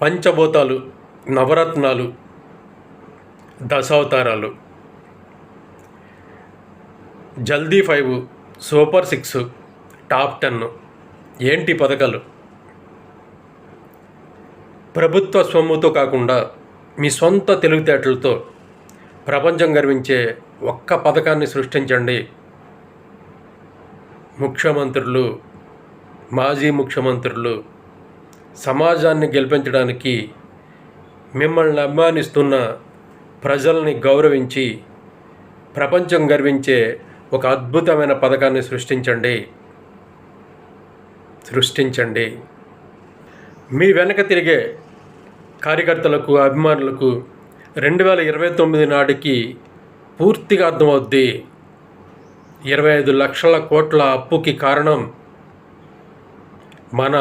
పంచభూతాలు, నవరత్నాలు, దశావతారాలు, జల్దీ 5, సూపర్ 6, టాప్ 10 ఏంటి పథకాలు? ప్రభుత్వ సొమ్ముతో కాకుండా మీ సొంత తెలివితేటలతో ప్రపంచం గర్వించే ఒక్క పథకాన్ని సృష్టించండి. ముఖ్యమంత్రులు, మాజీ ముఖ్యమంత్రులు సమాజాన్ని గెలిపించడానికి మిమ్మల్ని అభిమానిస్తున్న ప్రజల్ని గౌరవించి ప్రపంచం గర్వించే ఒక అద్భుతమైన పథకాన్ని సృష్టించండి. మీ వెనక తిరిగే కార్యకర్తలకు, అభిమానులకు 2029 నాటికి పూర్తిగా అర్థమవుద్ది. 25 లక్షల కోట్ల అప్పుకి కారణం మన